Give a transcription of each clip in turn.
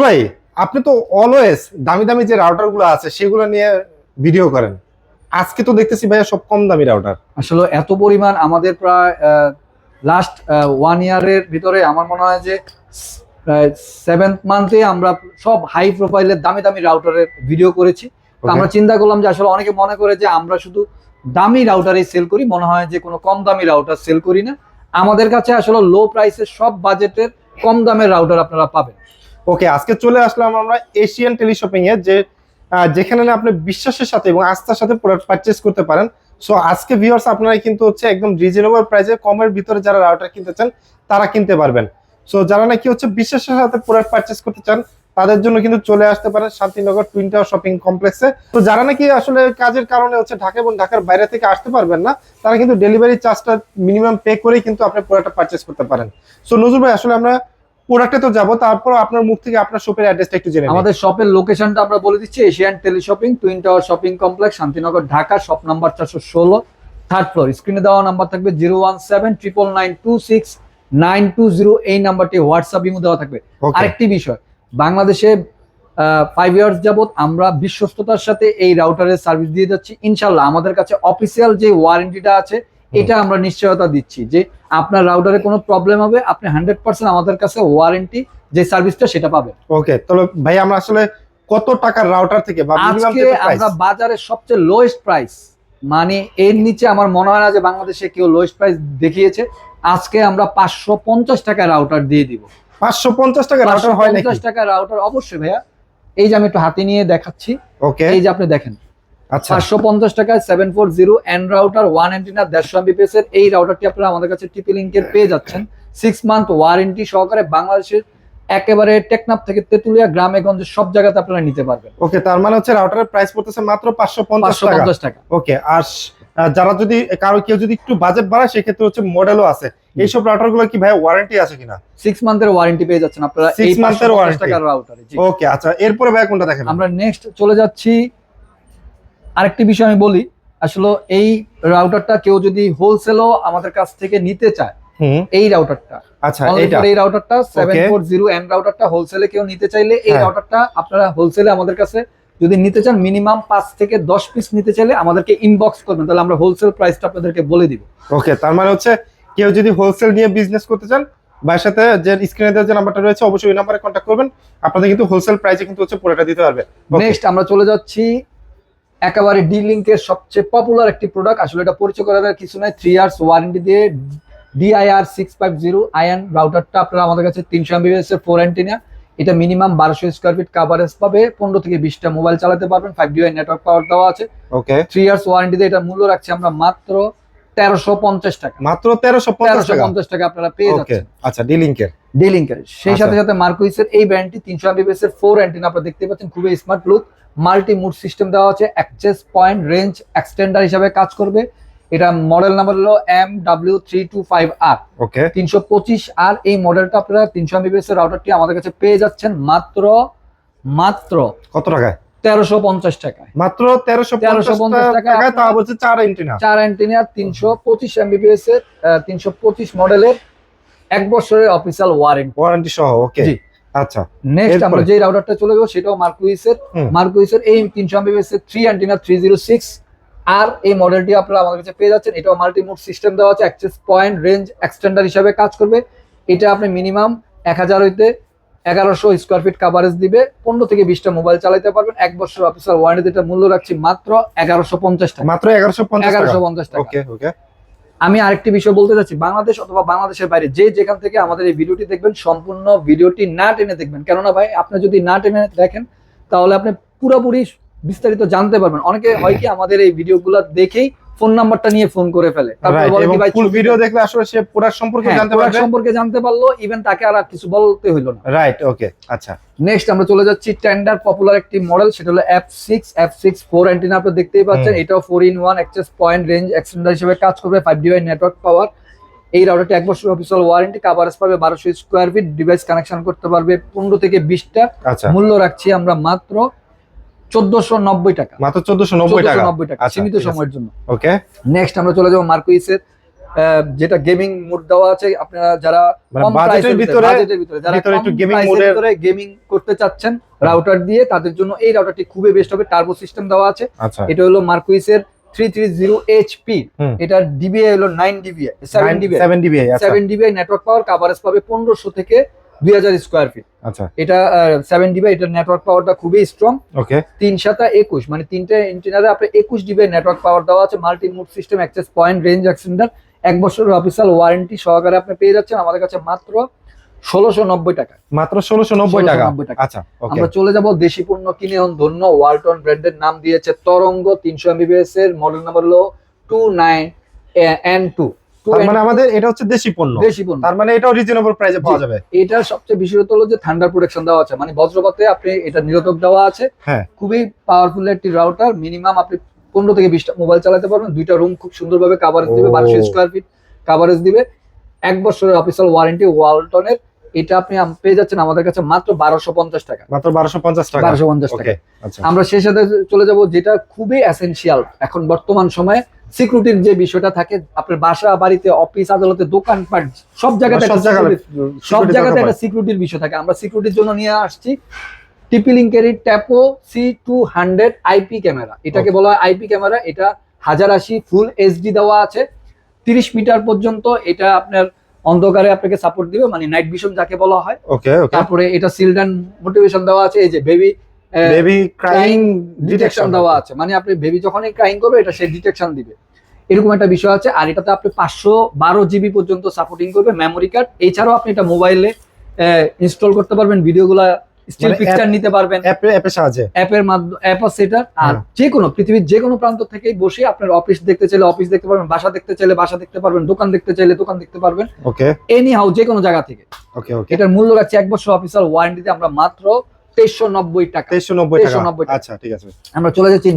ভাই, আপনি তো অলওয়েজ দামি দামি যে রাউটার গুলো আছে সেগুলো নিয়ে ভিডিও করেন। আজকে তো দেখতেছি ভাইয়া সব কম দামি রাউটার। আসলে এত পরিমাণ আমাদের প্রায় লাস্ট 1 ইয়ারের ভিতরে আমার মনে হয় যে প্রায় 7th মান্থে আমরা সব হাই প্রোফাইলের দামি দামি রাউটারের ভিডিও করেছি। তো আমরা চিন্তা করলাম যে আসলে অনেকে মনে করে যে আমরা শুধু দামি রাউটারই সেল করি, মনে হয় যে কোনো কম দামি রাউটার সেল করি না। আমাদের কাছে আসলে লো প্রাইসের সব বাজেটের কম দামের রাউটার আপনারা পাবেন। ওকে, আজকে চলে আসলাম আমরা এশিয়ান টেলিশপিং এ, যেখানে না আপনি বিশ্বাসের সাথে এবং আস্থার সাথে প্রোডাক্ট পারচেজ করতে পারেন। সো আজকে ভিউয়ার্স, আপনারা কিন্তু হচ্ছে একদম রিজনেবল প্রাইসে কমের ভিতরে যারা রাউটার কিনতে চান তারা কিনতে পারবেন। সো যারা নাকি হচ্ছে বিশ্বাসের সাথে প্রোডাক্ট পারচেজ করতে চান তাদের জন্য কিন্তু চলে আসতে পারেন শান্তিনগর টুইন টাওয়ার শপিং কমপ্লেক্সে। তো যারা নাকি আসলে কাজের কারণে হচ্ছে ঢাকা এবং ঢাকার বাইরে থেকে আসতে পারবেন না, তারা কিন্তু ডেলিভারি চার্জটা মিনিমাম পে করেই কিন্তু আপনি প্রোডাক্টটা পারচেজ করতে পারেন। সো নজরুল ভাই, আসলে আমরা প্রোডাক্টে তো যাবো, তারপর আপনার মুখ থেকে আপনার শপের অ্যাড্রেসটা একটু জেনে নিই। আমাদের শপের লোকেশনটা আমরা বলে দিচ্ছি, Asian teleshopping twin Tower Shopping Complex, Shantinagar, Dhaka. Shop number 416, 3rd floor. স্ক্রিনে দেওয়া নাম্বার থাকবে 01799269220। এই নাম্বারটি হোয়াটসঅ্যাপ ইমো দেওয়া থাকবে। আরেকটি বিষয়, বাংলাদেশে 5 ইয়ার্স যাবত আমরা বিশ্বস্ততার সাথে এই রাউটারের সার্ভিস দিয়ে যাচ্ছি। ইনশাল্লাহ আমাদের কাছে অফিসিয়াল যে ওয়ারেন্টিটা আছে এটা আমরা নিশ্চয়তা দিচ্ছি যে আপনার রাউটারে কোনো প্রবলেম হবে, আপনি 100% আমাদের কাছে ওয়ারেন্টি যে সার্ভিসটা সেটা পাবেন। ওকে, তাহলে ভাই আমরা আসলে কত টাকার রাউটার থেকে বা মিনিমাম আজকে আমরা বাজারে সবচেয়ে লোয়েস্ট প্রাইস, মানে এর নিচে আমার মনে হয় না যে বাংলাদেশে কেউ লোয়েস্ট প্রাইস দেখিয়েছে। আজকে আমরা 550 টাকা রাউটার দিয়ে দিব। 550 টাকা রাউটার হয় নাকি? 550 টাকা রাউটার অবশ্যই ভাইয়া। এই যে আমি একটু হাতে নিয়ে দেখাচ্ছি। ওকে, এই যে আপনি দেখেন, আচ্ছা 550 টাকায় 740 এন্ড রাউটার 1 অ্যান্টেনা 150 Mbps এর এই রাউটারটি আপনারা আমাদের কাছে টিপি লিংকের পেয়ে যাচ্ছেন 6 মান্থ ওয়ারেন্টি সহকারে। বাংলাদেশের একেবারে টেকনাফ থেকে তেতুলিয়া গ্রামে গঞ্জে সব জায়গাতে আপনারা নিতে পারবেন। ওকে, তার মানে হচ্ছে রাউটারের প্রাইস পড়তেছে মাত্র 550 টাকা। ওকে, আর যারা যদি কেউ যদি একটু বাজেট বাড়ায় সেক্ষেত্রে হচ্ছে মডেলও আছে। এইসব রাউটার গুলো কি ভাই ওয়ারেন্টি আছে কিনা? 6 মান্থের ওয়ারেন্টি পেয়ে যাচ্ছেন আপনারা এই 6 মান্থের ওয়ারেন্টি টাকার রাউটারে। ওকে, আচ্ছা এরপরে ভাই কোনটা দেখেন? আমরা নেক্সট চলে যাচ্ছি। আরেকটি বিষয় আমি বলি, আসলে এই রাউটারটা কেউ যদি হোলসেলও আমাদের কাছ থেকে নিতে চায়, এই রাউটারটা, আচ্ছা এই রাউটারটা 740 এন রাউটারটা হোলসেলে কেউ নিতে চাইলে এই রাউটারটা আপনারা হোলসেলে আমাদের কাছে যদি নিতে চান মিনিমাম 5 থেকে 10 পিস নিতে চাইলে আমাদেরকে ইনবক্স করবেন, তাহলে আমরা হোলসেল প্রাইসটা আপনাদেরকে বলে দিব। ওকে, তার মানে হচ্ছে কেউ যদি হোলসেল নিয়ে বিজনেস করতে চান, ভাইয়ের সাথে যে স্ক্রিনে দেওয়া যে নাম্বারটা রয়েছে অবশ্যই ওই নাম্বারে কন্ট্যাক্ট করবেন। আপনাদের কিন্তু হোলসেল প্রাইসে কিন্তু হচ্ছে পুরোটা দিতে পারবে। নেক্সট আমরা চলে যাচ্ছি একেবারে ডি লিংকের সবচেয়ে পপুলার একটি প্রোডাক্ট। আসলে এটা পরিচয় করার কিছু নাই, 3 ইয়ার্স ওয়ারেন্টি দিয়ে DIR 650 আয়ন রাউটারটা আপনারা আমাদের কাছে 300 Mbps এর 4 অ্যান্টেনা। এটা মিনিমাম 1200 স্কয়ার ফিট কভারেজ পাবে, 15 থেকে 20টা মোবাইল চালাতে পারবেন, 5G নেটওয়ার্ক পাওয়ার দেওয়া আছে। ওকে, 3 ইয়ার্স ওয়ারেন্টি দিয়ে এটা মূল্য রাখছি আমরা মাত্র 1350 টাকা। মাত্র 1350 টাকা আপনারা পেয়ে যাচ্ছেন। আচ্ছা, ডি লিংকের সেই সাথে সাথে মার্কুইসের এই ব্র্যান্ডটি 300 Mbps এর 4 অ্যান্টেনা আপনারা দেখতে পাচ্ছেন, খুবই smart look. Multi mode system দেওয়া আছে, অ্যাক্সেস পয়েন্ট রেঞ্জ এক্সটেন্ডার হিসেবে কাজ করবে। এটা মডেল নাম্বার হলো MW325R। ওকে, 325R এই মডেলটা আপনারা 300 Mbps এর রাউটারটি আমাদের কাছে পেয়ে যাচ্ছেন মাত্র কত টাকায়? 1350 টাকায়। মাত্র 1350 টাকায়, তা বলছে 4 অ্যান্টেনা 325 Mbps এর 325 মডেলের 1 বছরের অফিশিয়াল ওয়ারেন্টি সহ। ওকে, আচ্ছা নেক্সট আমরা যে রাউটারটা চলে যাবো সেটাও মার্কুইসের এই 300 Mbps এর 3 অ্যান্টেনা 306 আর এই মডেলটি আপনারা আমাদের কাছে পেয়ে যাচ্ছেন। এটাও মাল্টি মুড সিস্টেম দেওয়া আছে, অ্যাক্সেস পয়েন্ট রেঞ্জ এক্সটেন্ডার হিসেবে কাজ করবে। এটা আপনি মিনিমাম 1000 হইতে 1100 স্কয়ার ফিট কভারেজ দিবে, 15 থেকে 20টা মোবাইল চালাতে পারবেন। 1 বছর অফিসিয়াল ওয়ারেন্টি, এটা মূল্য রাখছি মাত্র 1150 টাকা। মাত্র 1150 টাকা। ওকে ওকে, আমি আরেকটি বিষয় বলতে চাচ্ছি, বাংলাদেশ অথবা বাংলাদেশের বাইরে যে যেখান থেকে আমাদের এই ভিডিওটি দেখবেন সম্পূর্ণ ভিডিওটি না টেনে দেখবেন, কেননা ভাই আপনি যদি না টেনে দেখেন তাহলে আপনি পুরোপুরি বিস্তারিত জানতে পারবেন। অনেকে হয় কি আমাদের এই ভিডিওগুলো দেখেই ফোন নাম্বারটা নিয়ে ফোন করে ফেলে, তারপর বলে কি ভাই ফুল ভিডিও দেখলে আসলে সে প্রোডাক্ট সম্পর্কে জানতে পারলো, ইভেন তাকে আর কিছু বলতে হইলো না। রাইট, ওকে, আচ্ছা নেক্সট আমরা চলে যাচ্ছি টেন্ডার পপুলার একটি মডেল, সেটা হলো F6 4 অ্যান্টেনা। আপনি দেখতেই পাচ্ছেন, এটাও 4-in-1 access point range extender হিসেবে কাজ করবে, 5G নেটওয়ার্ক পাওয়ার। এই রাউটারটি 1 বছর অফিসিয়াল ওয়ারেন্টি, কভারেজ পাবে 1200 স্কয়ার ফিট, ডিভাইস কানেকশন করতে পারবে 15 থেকে 20টা। মূল্য রাখছি আমরা মাত্র 1490 টাকা। মাত্র 1490 টাকা সীমিত সময়ের জন্য। ওকে, নেক্সট আমরা চলে যাবো মার্কুইসের যেটা গেমিং মোড দেওয়া আছে, আপনারা যারা মানে কম বাজেটের ভিতরে যারা ভিতরে কম একটু গেমিং প্রাইসের মোডের ভিতরে গেমিং করতে চাচ্ছেন রাউটার দিয়ে, তাদের জন্য এই রাউটারটি খুবই বেস্ট হবে। টার্বো সিস্টেম দেওয়া আছে, আচ্ছা এটা হলো মার্কুইসের 330 HP, হুম। এটার ডিবিআই হলো 9 ডিবিআই 7 ডিবিআই 7 ডিবিআই আচ্ছা 7 ডিবিআই নেটওয়ার্ক পাওয়ার, কভারেজ পাবে 1500 থেকে 2000 স্কয়ার ফিট। আচ্ছা এটা 7 ডিবিআই, এটার নেটওয়ার্ক পাওয়ারটা খুবই স্ট্রং, ওকে 3 সাতা 21, মানে তিনটে এন্টিনারে আপনার 21 ডিবিআই নেটওয়ার্ক পাওয়ার দেওয়া আছে। Multi mode system, access point, range extender, 1 বছরের অফিসিয়াল ওয়ারেন্টি সহকারে আপনি পেয়ে যাচ্ছেন আমাদের কাছে মাত্র 1690 টাকা। মাত্র 1690 টাকা 1690 টাকা। আচ্ছা ওকে আমরা চলে যাব দেশি পণ্য কিনে ধন্য। ওয়ালটন ব্র্যান্ডের নাম দিয়েছে তরঙ্গ, 300 MBPS এর মডেল নাম্বার হলো 29N2। তার মানে আমাদের এটা হচ্ছে দেশি পণ্য, দেশি পণ্য, তার মানে এটাও রিজনেবল প্রাইসে পাওয়া যাবে। এটার সবচেয়ে বিশেষত হলো যে থান্ডার প্রোটেকশন দেওয়া আছে, মানে বজ্রপাতে আপনি এটা নিরোধক দেওয়া আছে। হ্যাঁ খুবই পাওয়ারফুল একটি রাউটার, মিনিমাম আপনি 15 থেকে 20টা মোবাইল চালাতে পারবেন। দুইটা রুম খুব সুন্দরভাবে কভারেজ দিবে, ও। 1200 স্কয়ার ফিট কভারেজ দিবে, 1 বছরের অফিসিয়াল ওয়ারেন্টি ওয়ালটনের। এটা আপনি পেয়ে যাচ্ছেন আমাদের কাছে মাত্র 1250 টাকা। মাত্র 1250 টাকা 1250 টাকা। ওকে আচ্ছা আমরা সেই সাথে চলে যাব যেটা খুবই এসেনশিয়াল এখন বর্তমান সময়ে, সিকিউরিটির যে বিষয়টা থাকে আপনার বাসা বাড়িতে অফিস আদালতে দোকানপাট সব জায়গাতে সব জায়গায় সব জায়গাতে দরকার একটা সিকিউরিটির বিষয় থাকে। আমরা সিকিউরিটির জন্য নিয়ে আসছি টিপি লিঙ্কের ট্যাপো C200 আইপি ক্যামেরা। এটাকে বলা হয় আইপি ক্যামেরা। এটা 1080 ফুল এইচডি দেওয়া আছে, 30 মিটার পর্যন্ত এটা আপনার অন্ধকারে আপনাকে সাপোর্ট দিবে, মানে নাইট ভিশন যাকে বলা হয়। ওকে ওকে তারপরে এটা সিল্ড অ্যান্ড মোটিভেশন দেওয়া আছে, এই যে বেবি বেবি ক্রাইং ডিটেকশন দেওয়া আছে, মানে আপনি বেবি যখনই ক্রাইং করবে এটা সে ডিটেকশন দিবে, এরকম একটা বিষয় আছে। আর এটাতে আপনি 512 জিবি পর্যন্ত সাপোর্টিং করবে মেমোরি কার্ড। এছাড়াও আপনি এটা মোবাইলে ইনস্টল করতে পারবেন, ভিডিওগুলা স্টিল মানে পিকচার নিতে পারবেন অ্যাপের সাহায্যে। অ্যাপের মাধ্যমে, অ্যাপ আছে এটা। আর হুম। যে কোনো পৃথিবীর যে কোনো প্রান্ত থেকেই বসে আপনার অফিস দেখতে চাইলে অফিস দেখতে পারবেন, বাসা দেখতে চাইলে বাসা দেখতে পারবেন, দোকান দেখতে চাইলে দোকান দেখতে পারবেন, ওকে এনি হাউ যে কোনো জায়গা থেকে। ওকে ওকে এটার মূল্য রাখছি 1 বছর অফিসিয়াল ওয়ারেন্টিতে আমরা মাত্র 2390 টাকা। 2390 টাকা 2390 টাকা। আচ্ছা ঠিক আছে আমরা চলে যাচ্ছি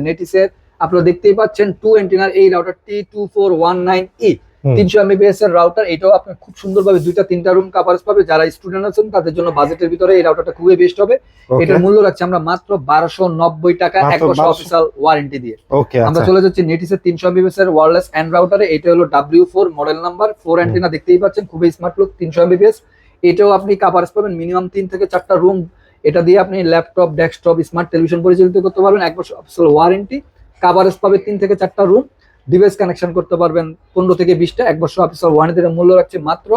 নেটিসের আপনারা দেখতেই পাচ্ছেন 2 এন্টিনার এই রাউটারটি 2419E, হুম। 300 MBPS এর রাউটার। এটাও আপনি খুব সুন্দরভাবে 2-3টা রুম কভারেজ পাবে। যারা স্টুডেন্ট আছেন তাদের জন্য বাজেটের ভিতরে এই রাউটারটা খুবই বেস্ট হবে। ওকে এটার মূল্য রাখছি আমরা মাত্র 1290 টাকা, 1 মাত্র বছর 1200 অফিসিয়াল ওয়ারেন্টি দিয়ে। ওকে আমরা আচ্ছা চলে যাচ্ছি নেটিসের 300 MBPS এর ওয়্যারলেস এন্ড রাউটারে। এটা হলো W4 মডেল নাম্বার, 4 এন্টিনা দেখতেই পাচ্ছেন, খুবই স্মার্ট লুক, 300 MBPS। এটাও আপনি কভারেজ পাবেন মিনিমাম 3 থেকে 4টা রুম। এটা দিয়ে আপনি ল্যাপটপ, ডেস্কটপ, স্মার্ট টেলিভিশন পরিচালিত করতে পারবেন। 1 বছর অফিসিয়াল ওয়ারেন্টি, কভারেজ পাবে 3 থেকে 4টা রুম, ডিভাইস কানেকশন করতে পারবেন 15 থেকে 20টা। 1 বছর অফিসিয়াল ওয়ারেন্টির মূল্য রাখছে মাত্র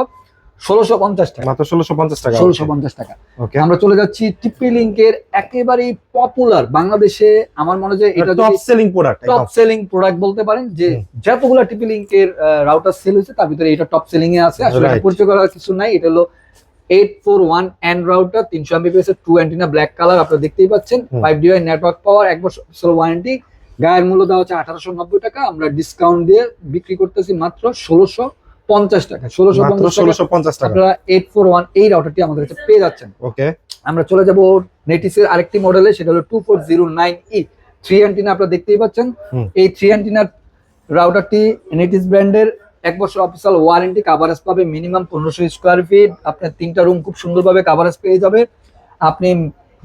1650 টাকা। মাত্র 1650 টাকা 1650 টাকা। ওকে আমরা চলে যাচ্ছি টিপি লিঙ্কের একেবারেই পপুলার বাংলাদেশে, আমার মনে হয় এটা top selling product top selling product বলতে পারেন, যে যতগুলা টিপি লিঙ্কের রাউটার সেল হয়েছে তার ভিতরে এটা টপ সেলিং এ আছে। আসলে Right. পরিচয় করার কিছু নাই। এটা হলো 841N রাউটার, 300 MBPS এর 2 অ্যান্টিনা, ব্ল্যাক কালার আপনারা দেখতেই পাচ্ছেন, 5 ডিবিআই নেটওয়ার্ক পাওয়ার, 1 বছর ওয়ারেন্টি। গায়ের মূল্য দেওয়া হচ্ছে 1890 টাকা, আমরা ডিসকাউন্ট দিয়ে বিক্রি করতেছি মাত্র 1650 টাকা। মাত্র 1650 টাকা আপনারা 841 এই রাউটারটি আমাদের কাছে পেয়ে যাচ্ছেন। ওকে আমরা চলে যাব নেটিসের আরেকটি মডেলে, সেটা হলো 2409E, 3 অ্যান্টিনা আপনারা দেখতেই পাচ্ছেন। হুম। এই 3 অ্যান্টিনার রাউটারটি নেটিস ব্র্যান্ডের, 1 বছর অফিসিয়াল ওয়ারেন্টি, কভারেজ পাবে মিনিমাম 1500 স্কয়ার ফিট। আপনার 3টা রুম খুব সুন্দরভাবে কভারেজ পেয়ে যাবে। আপনি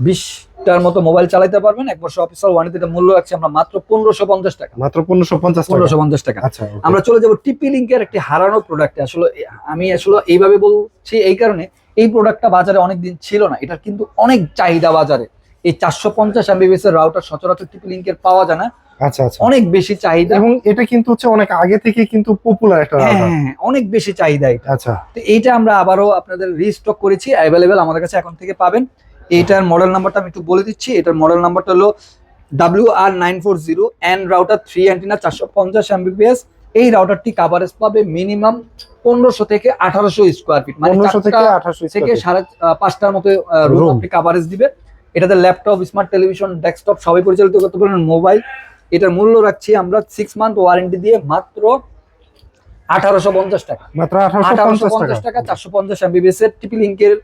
20টার মতো মোবাইল চালাতে পারবেন। 1 বছর অফিসিয়াল ওয়ারেন্টিতে মূল্য রাখছি আমরা মাত্র 1550 টাকা। মাত্র 1550 টাকা 1550 টাকা। আচ্ছা okay. আমরা চলে যাব টিপি লিঙ্কের একটি হারানো প্রোডাক্টে। আসলে আমি এইভাবে বলছি এই কারণে, এই প্রোডাক্টটা বাজারে অনেকদিন ছিল না, এটা কিন্তু অনেক চাহিদা বাজারে। এই 450 MBPS এর রাউটার সচরাচর টিপি লিঙ্কের পাওয়া যায় না, আচ্ছা আচ্ছা অনেক বেশি চাহিদা, এবং এটা কিন্তু হচ্ছে অনেক আগে থেকে কিন্তু পপুলার একটা হ্যাঁ, রাউটার হ্যাঁ, অনেক বেশি চাহিদা এটা। আচ্ছা তো এইটা আমরা আবারও আপনাদের রিস্টক করেছি, অ্যাভেলেবেল আমাদের কাছে এখন থেকে পাবেন। এইটার মডেল নাম্বারটা আমি একটু বলে দিচ্ছি। এটার মডেল নাম্বারটা হলো WR940N রাউটার, 3 অ্যান্টিনা, 450 MBPS। এই রাউটারটি কভারেজ পাবে মিনিমাম 1500 থেকে 1800 স্কয়ার ফিট, মানে 1500 থেকে 4টা 1800 থেকে স্কয়ার 5টার মতো রুম Room। আপনি কভারেজ দিবে। এটাতে ল্যাপটপ, স্মার্ট টেলিভিশন, ডেস্কটপ সবই পরিচালিত করতে পারবেন, মোবাইল। এটার মূল্য রাখছি আমরা 6 মান্থ ওয়ারেন্টি দিয়ে মাত্র 1850 টাকা। মাত্র 1850 টাকা 450 MBPS এর টিপি লিঙ্কের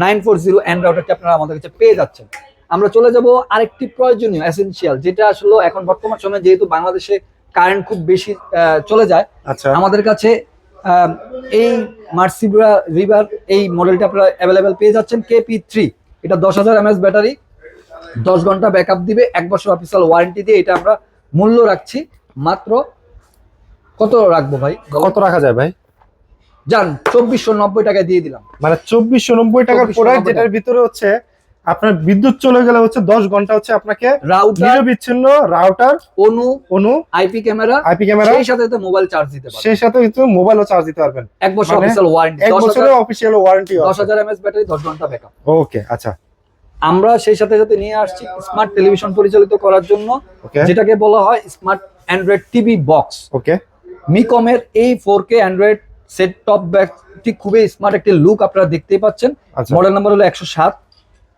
940N রাউটারটি আপনারা আমাদের কাছে পেয়ে যাচ্ছেন। আমরা চলে যাব আরেকটি প্রয়োজনীয় এসেনশিয়াল, যেটা আসলে এখন বর্তমান সময়ে যেহেতু বাংলাদেশে কারেন্ট খুব বেশি চলে যায়, আচ্ছা আমাদের কাছে এই মার্সিব্রা রিভার এই মডেলটা আপনারা অ্যাভেলেবেল পেয়ে যাচ্ছেন। KP3, এটা 10,000 mAh ব্যাটারি, 10 ঘন্টা ব্যাকআপ দিবে, 1 বছর অফিসিয়াল ওয়ারেন্টি দিয়ে এটা আমরা মূল্য রাখছি মাত্র কত রাখবো ভাই? কত রাখা যায় ভাই? যান 2490 টাকা দিয়ে দিলাম। মানে 2490 টাকার 2490 প্রোডাক্ট, যেটার ভিতরে হচ্ছে আপনার বিদ্যুৎ চলে গেলে হচ্ছে 10 ঘন্টা হচ্ছে আপনাকে রাউটার, নিরবিচ্ছিন্ন রাউটার, অনু আইপি ক্যামেরা, সেই সাথে সাথে মোবাইল চার্জ দিতে পারবেন। সেই সাথে কিন্তু মোবাইলও চার্জ দিতে পারবেন। 1 বছর মানে অফিসিয়াল ওয়ারেন্টি, 1 বছরের অফিশিয়াল ওয়ারেন্টি, 10000 এমএএইচ ব্যাটারি, 10 ঘন্টা ব্যাকআপ। ওকে, আচ্ছা। আমরা সেই সাথে সাথে নিয়ে আসছি স্মার্ট টেলিভিশন পরিচালিত করার জন্য, ওকে, যেটাকে বলা হয় স্মার্ট অ্যান্ড্রয়েড টিভি বক্স। ওকে, মিকমের এই 4K অ্যান্ড্রয়েড সেট টপ বক্সটি খুবই স্মার্ট একটি লুক আপনারা দেখতেই পাচ্ছেন। আচ্ছা। মডেল নাম্বার হলো 107।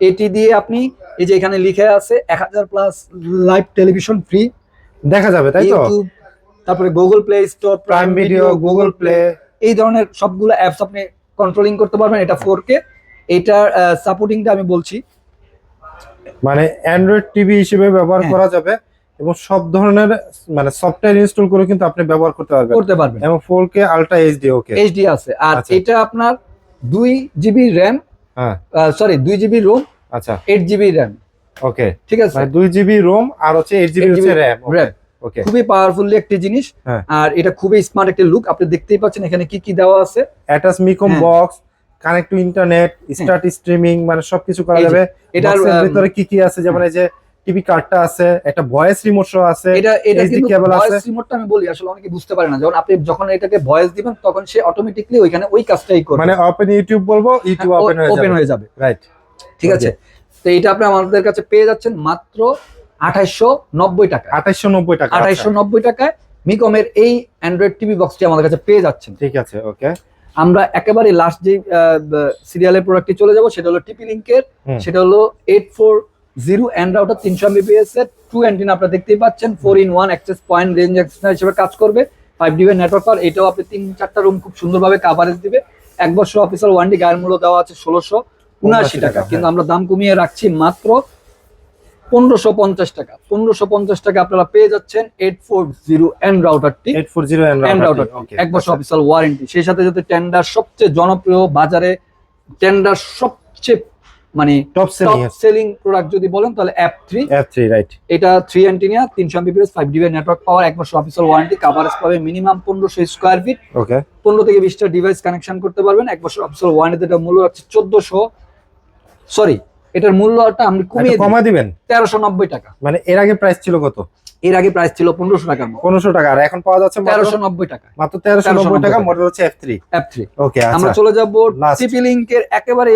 এটি দিয়ে আপনি এই যে এখানে লিখে আছে 1000 প্লাস লাইভ টেলিভিশন ফ্রি দেখা যাবে, তাই তো? ইউটিউব, তারপরে Google play store, prime video, Google play, এই ধরনের সবগুলো অ্যাপস আপনি কন্ট্রোলিং করতে পারবেন। এটা 4K। এটার সাপোর্টিংটা আমি বলছি, মানে অ্যান্ড্রয়েড টিভি হিসেবে ব্যবহার হ্যাঁ। করা যাবে এবং সব ধরনের মানে সফটওয়্যার ইনস্টল করে কিন্তু আপনি ব্যবহার করতে পারবেন এবং 4K আলট্রা এইচডি। ওকে, এইচডি আছে। আর আচ্ছা। এটা আপনার 2GB র্যাম, হ্যাঁ, সরি 2GB রোম, আচ্ছা, 8GB র্যাম। ওকে, ঠিক আছে, মানে 2GB রোম আর হচ্ছে 8GB হচ্ছে র‍্যাম। র্যাম ওকে, খুবই পাওয়ারফুলি একটি জিনিস। হ্যাঁ। আর এটা খুবই স্মার্ট একটা লুক, আপনি দেখতেই পাচ্ছেন এখানে কি কি দেওয়া আছে। অ্যাটাচ মিকম হ্যাঁ। Box, connect to internet, start streaming, মানে সবকিছু করা এই যে, যাবে। এটার এটার ভিতরে কি কি আছে, যেমন এই যে টিভি কার্ডটা আছে, একটা ভয়েস রিমোট সহ আছে, এটা এইচডি কিন্তু কেবল আছে। ভয়েস রিমোটটা আমি বলি, আসলে অনেকে বুঝতে পারে না, যখন আপনি যখন এটাকে ভয়েস দিবেন তখন সে অটোমেটিক্যালি ওইখানে ওই কাজটাই করবে, মানে ওপেন ইউটিউব বলবো, ইউটিউব ওপেন হয়ে যাবে। রাইট, ঠিক আছে। তো এটা আপনি আমাদের কাছে পেয়ে যাচ্ছেন মাত্র 2890 টাকা। 2890 টাকা। 2890 টাকায় মিকমের এই অ্যান্ড্রয়েড টিভি বক্সটি আমাদের কাছে পেয়ে যাচ্ছেন। ঠিক আছে, ওকে। আমরা একেবারে লাস্ট যে সিরিয়ালের প্রোডাক্টে চলে যাব, সেটা হলো টিপি লিংকের, সেটা হলো 840 এন্ড রাউটার 300 Mbps এর 2 অ্যান্টেনা। আপনারা দেখতেই পাচ্ছেন 4-in-1 access point range extender হিসেবে কাজ করবে। 5 ডিবি নেটওয়ার্ক পাওয়ার, এটাও আপনি 3-4টা রুম খুব সুন্দরভাবে কভারেজ দিবে। 1 বছর অফিসিয়াল ওয়ারেন্টি, গায়ের মূল্য দেওয়া আছে 1679 টাকা, কিন্তু আমরা দাম কমিয়ে রাখছি মাত্র 1550 টাকা। 1550 টাকা আপনারা পেয়ে যাচ্ছেন 840 এন্ড রাউটারটি। 840 এন্ড রাউটার, 1 বছর অফিসিয়াল ওয়ারেন্টি, সেই সাথে সাথে টেন্ডার সবচেয়ে জনপ্রিয় বাজারে, টেন্ডার সবচেয়ে মানে টপ সেলিং প্রোডাক্ট যদি বলেন তাহলে F3। রাইট, এটা 3 antenna, 300 Mbps, 5 DB network power, 1 বছর অফিসিয়াল ওয়ারেন্টি, কভারেজ পাবে মিনিমাম 1500 স্কয়ার ফিট। ওকে, 15 থেকে 20টা ডিভাইস কানেকশন করতে পারবেন। 1 বছর অফিসিয়াল ওয়ারেন্টিতে এটা মূল্য হচ্ছে 1400, সরি এটার মূল্যটা আমরা কমিয়ে দিবেন 1390 টাকা। মানে এর আগে প্রাইস ছিল কত? এর আগে প্রাইস ছিল 1500 টাকার মতো, 1500 টাকা, আর এখন পাওয়া যাচ্ছে মাত্র 1390 টাকা। মাত্র 1390 টাকা। মডেল হচ্ছে F3। ওকে, আচ্ছা, আমরা চলে যাব Last। টিপি লিংকের একেবারে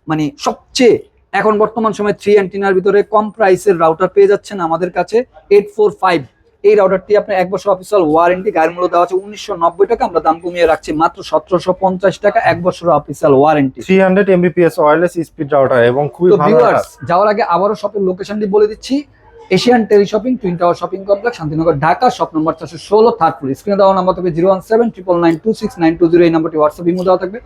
মানে সবচেয়ে এখন বর্তমান সময় 3 অ্যান্টেনার ভিতরে কম প্রাইসের রাউটার পেয়ে যাচ্ছেন আমাদের কাছে 845। এই রাউটারটি আপনার 1 বছর অফিসিয়াল ওয়ারেন্টি, গায়ের মূল্য দেওয়া আছে 1990 টাকা, আমরা দাম কমিয়ে রাখছি মাত্র 1750 টাকা। 1 বছর official warranty, 300 Mbps wireless speed router এবং খুবই তো ভালো ভিউয়ার্স, রাউটার। যাওয়ার আগে আবারও শপের লোকেশনটি বলে দিচ্ছি। Asian Tele Shopping, Twin Tower Shopping Complex, Shantinagar, Dhaka. Shop number 416, third floor. স্ক্রিনে দেওয়া নাম্বার থাকবে 01799926920, এই নাম্বারটি হোয়াটসঅ্যাপ ইমো দেওয়া থাকবে।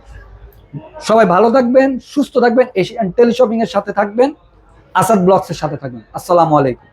সবাই ভালো থাকবেন, সুস্থ থাকবেন, এশিয়ান টেলি শপিং এর সাথে থাকবেন, আসাদ ব্লগস এর সাথে থাকবেন। আসসালামু আলাইকুম।